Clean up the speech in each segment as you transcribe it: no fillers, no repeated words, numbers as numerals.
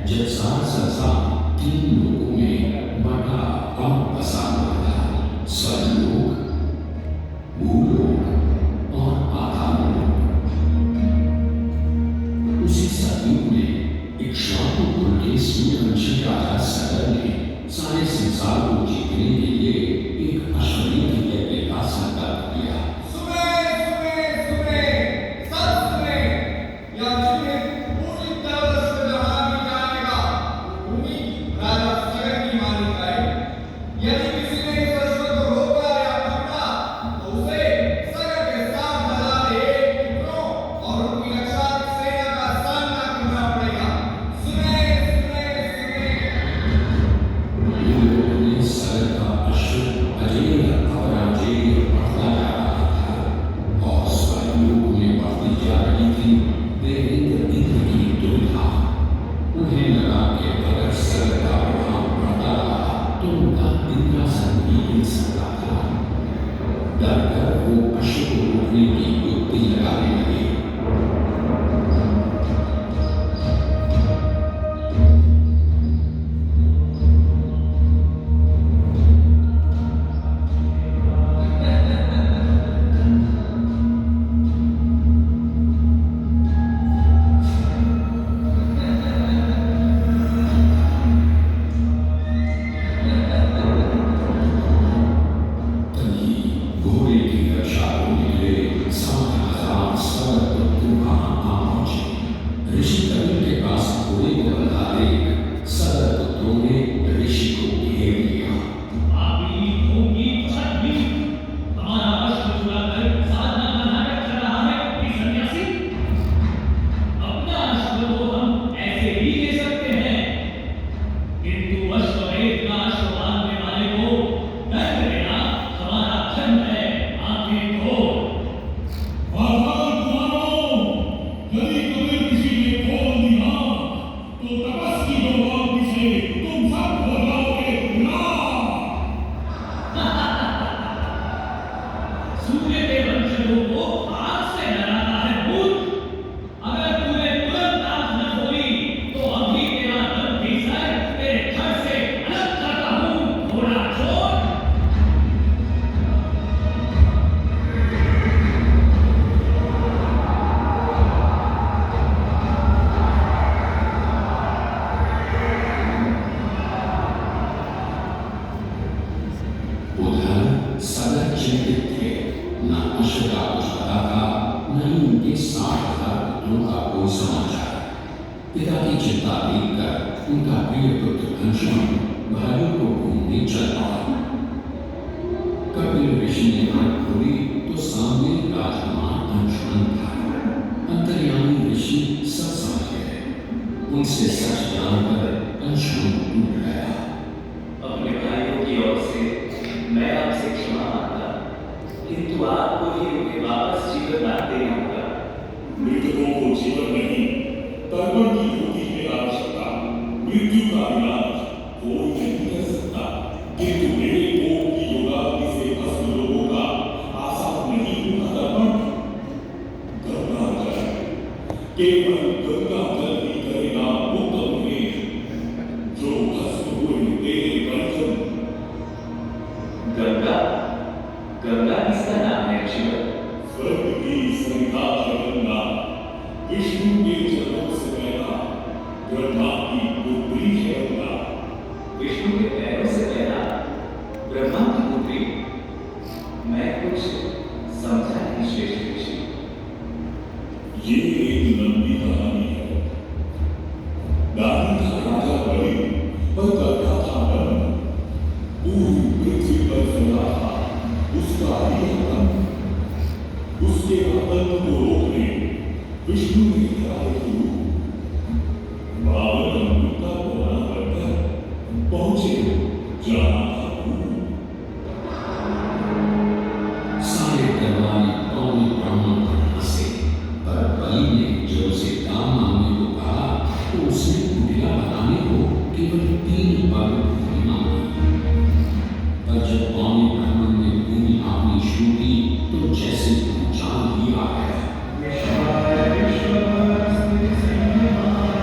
जब सारा संसार तीन लोगों में बड़ा कम पसार हुआ था, स्वर्गलोक, भूलोक और पाताललोक। उसी सतयुग में इक्ष्वाकु कुल के सूर्यवंशी राजा सगर ने सारे संसार को जीतने के लिए एक अश्वमेध यज्ञ का संकल्प किया। पिता की चिंता देखकर उनका प्रिय पुत्र घनश्याम भाइयों को घूमने चल पड़ा। कपिल ऋषि ने आंख खोली तो सामने राजकुमार अंशुमन था। अंतर्यामी ऋषि सब समझ गए। उनसे सच जानकर अंशुमन टूट गया। अपने भाइयों की ओर से मैं आपसे क्षमा मांगता, किंतु आपको ही उन्हें वापस जीवन दान देना होगा। मृतकों को जीवन नहीं, तर्पण की होती है आवश्यकता। मृत्यु का इलाज कोई नहीं कर सकता, किंतु मेरे कोप की योगाग्नि से भस्म लोगों का आसान नहीं होगा तर्पण। गंगा जल, केवल गंगा जल ही करेगा मुक्त उन्हें, जो भस्म हुए तेरे बंधन। गंगा, गंगा किसका नाम है शिव? स्वर्ग की संहिता गंगा, विष्णु के चरणों से पैदा, ब्रह्मा की पुत्री है गंगा। विष्णु के पैरों से पैदा, ब्रह्मा की पुत्री? मैं कुछ समझा नहीं श्रेष्ठ ऋषि। ये एक लंबी कहानी है। दानी था राजा बलि, पर करता था धर्म। पूरी पृथ्वी पर फैला था उसका ही धर्म। उसके आतंक को रोकने विष्णु ने कराए गुरु। बावन अमृत का कोना बनकर पहुंचे जहां था गुरु। सारे दरबारी कौन ब्राह्मण पर हंसे, पर बलि ने जो उसे दान मांगने को कहा तो उसने कुटिया बनाने को केवल 3 बार भूमि मांगी। पर जब कौन ब्राह्मण ने भूमि मांगनी शुरू की तो जैसे भूचाल ही आ गया। विश्वाय विश्वस्ति सिंहाय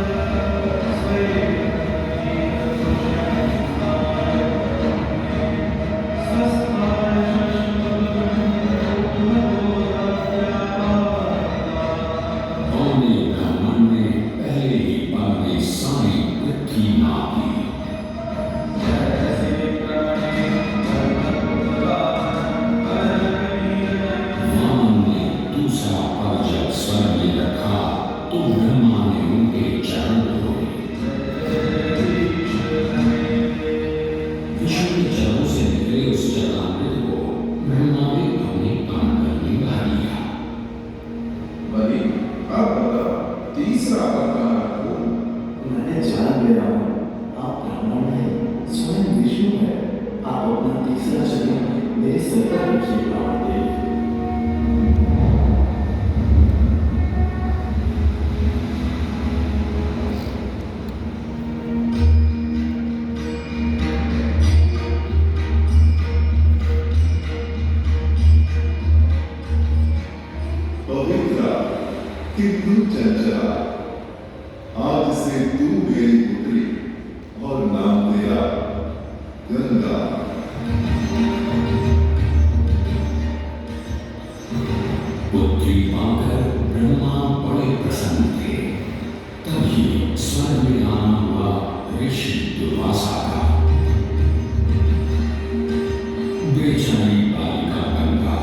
जान गया हूँ आप ब्राह्मण हैं, स्वयं विष्णु है। आप अपना तीसरा शरीर मेरे सर पर रखिए रावणदेव। पवित्रा किंतु चंचला, आज से तू मेरी पुत्री और नाम तेरा गंगा। पुत्री पाकर ब्रह्मा बड़े प्रसन्न थे। तभी स्वर्ग में आना हुआ ऋषि दुर्वासा का। बेचारी बालिका गंगा,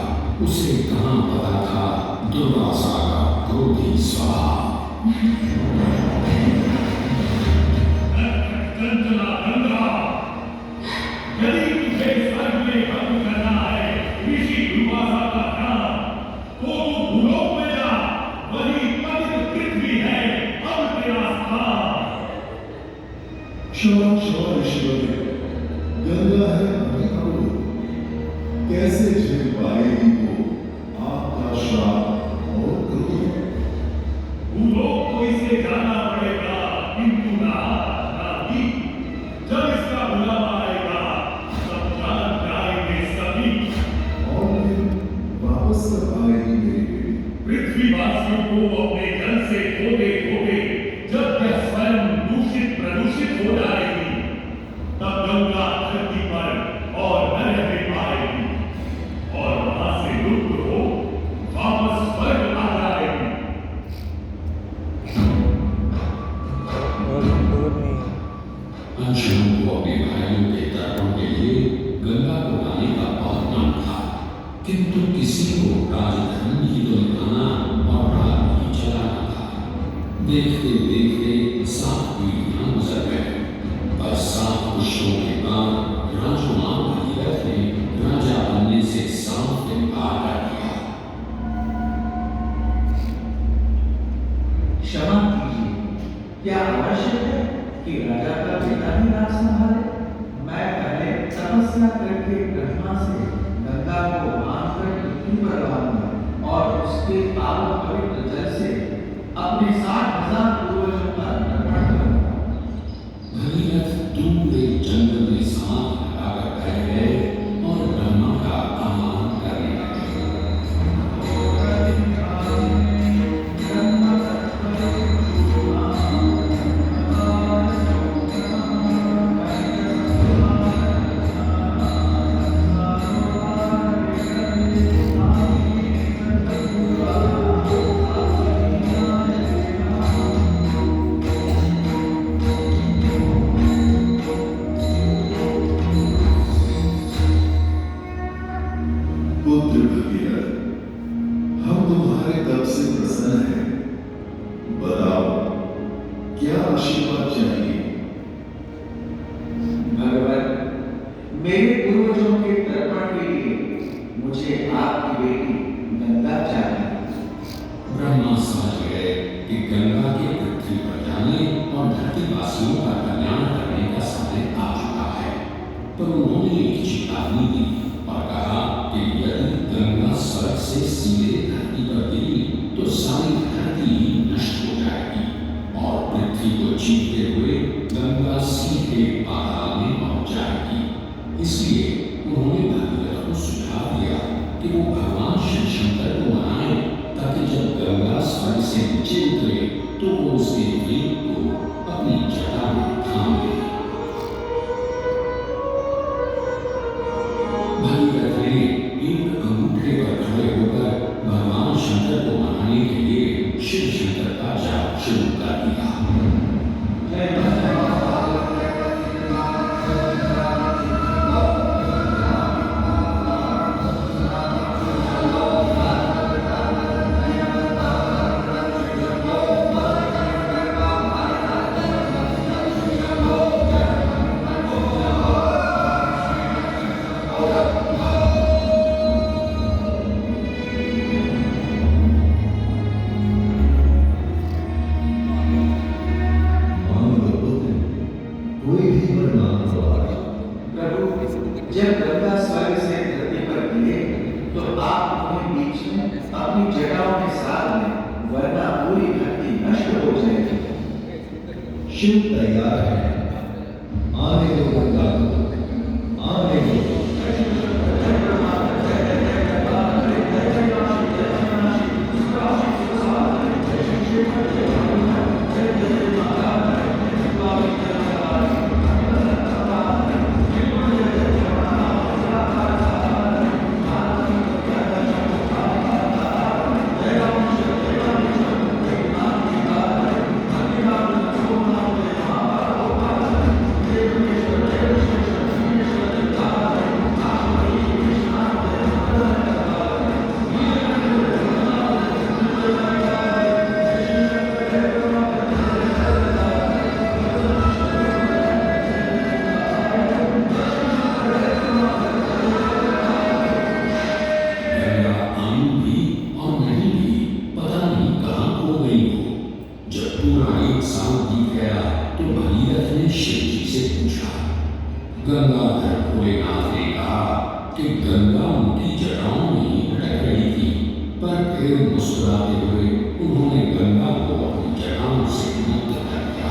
उसे कहाँ पता था दुर्वासा का क्रोधी स्वभाव। चंचला गंगा, यदि तुझे स्वर्ग में भंग करना है ऋषि दुर्वासा का ध्यान, तो तू भूलोक में जा, वही पवित्र पृथ्वी है अब तेरा स्थान। क्षमा क्षमा ऋषिवर्य, गंगा है अभी प्रभु, कैसे झेल पाएगी वो आपका श्राप और क्रोध। भूलोक को इसे जाना पड़ेगा, किंतु ना ही जब इसका बुलावा आएगा तब जान जाएंगे सभी। और फिर वापस कब आएगी मेरी बेटी। पृथ्वीवासियों को अपने जल से धोते धोते जब यह स्वयं दूषित प्रदूषित हो जाएगी, तब गंगा धरती पर और न रह पाएगी और वहां से लुप्त हो वापस स्वर्ग आ जाएगी। अंशुमन को अपने भाइयों के तर्पण के लिए गंगा को लाने का बहुत मन था, किंतु किसी को राजधर्म ही तो निभाना और राज ही चलाना था। देखते देखते 7 पीढ़ियां गुजर गए, पर 7 पुरुषों के बाद राजकुमार भगीरथ ने राजा बनने से साफ इनकार कर दिया। क्षमा कीजिए, क्या आवश्यक है कि राजा का बेटा भी राज संभाले? मैं पहले तपस्या करके ब्रह्मा से गंगा को बांधकर पृथ्वी पर लाऊंगा और उसके पावन पवित्र जल से अपने 60,000 पूर्वजों का तर्पण करूंगा। भगीरथ दूर एक जंगल में सांप लगाकर बैठ गए और ब्रह्मा का आह्वान करने लगे। पुत्र भगीरथ, हम तुम्हारे तप से प्रसन्न हैं। बताओ क्या आशीर्वाद चाहिए। भगवान, मेरे पूर्वजों के तर्पण के लिए मुझे आपकी बेटी गंगा चाहिए। ब्रह्मा समझ गए कि गंगा के पृथ्वी पर जाने और धरतीवासियों का कल्याण करने का समय आ चुका है, पर उन्होंने एक चेतावनी दी और कहा कि यदि गंगा स्वर्ग से सीधे धरती पर गिरी तो सारी धरती नष्ट हो जाएगी और पृथ्वी को चीरते हुए गंगा सीधे पाताल में पहुंच जाएगी। इसलिए उन्होंने भगीरथ को सुझाव दिया कि वो भगवान शिव शंकर को मनाए, ताकि जब गंगा स्वर्ग से नीचे उतरे तो वो उसके वेग को अपनी जटा में थाम ले। भगीरथ ने एक अंगूठे पर खड़े होकर भगवान शंकर को मनाने के लिए शिव शंकर का जाप शुरू कर दिया। है। आने दो गंगा को, आने दो। गंगा आई भी और नहीं भी पता नहीं कहाँ खो गई हो। जब पूरा 1 साल बीत गया तो भगीरथ ने शिव जी से पूछा। गंगाधर भोलेनाथ ने कहा कि गंगा उनकी जटाओं में ही भटक रही थी, पर फिर मुस्कुराते हुए उन्होंने गंगा को अपनी जटाओं से मुक्त कर दिया।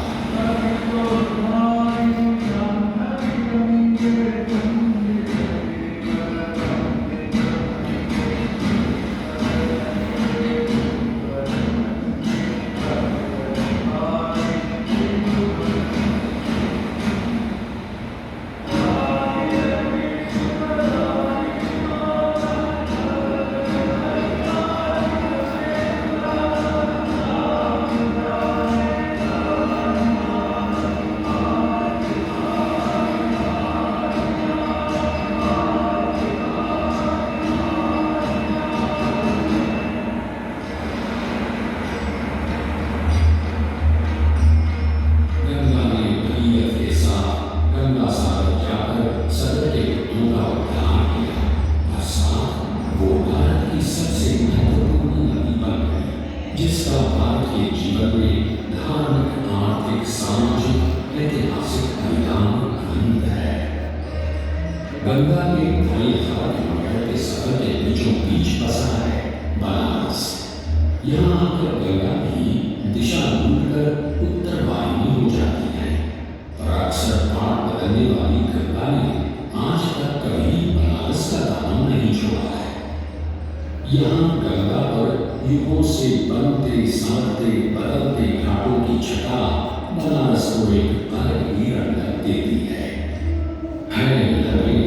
गंगा ने भगीरथ के साथ गंगा सागर जाकर सगर के पुत्रों का उद्धार किया और साथ वो भारत की सबसे महत्वपूर्ण नदी बन गई, जिसका भारत के जीवन में धार्मिक, आर्थिक, सामाजिक, ऐतिहासिक परिणाम अनंत है। गंगा के भले हाथ मगर के सगर के बीचों बीच बसा है बनारस। यहाँ आकर गंगा भी दिशा ढूंढकर उत्तर वाहिनी हो जाती है, और अक्सर पाठ बदलने वाली गंगा ने आज तक कभी बनारस का दामन नहीं छोड़ा है। यहाँ गंगा पर युगों से बनते संवरते बदलते घाटों की छटा बनारस को एक अलग ही रंगत देती है। लगे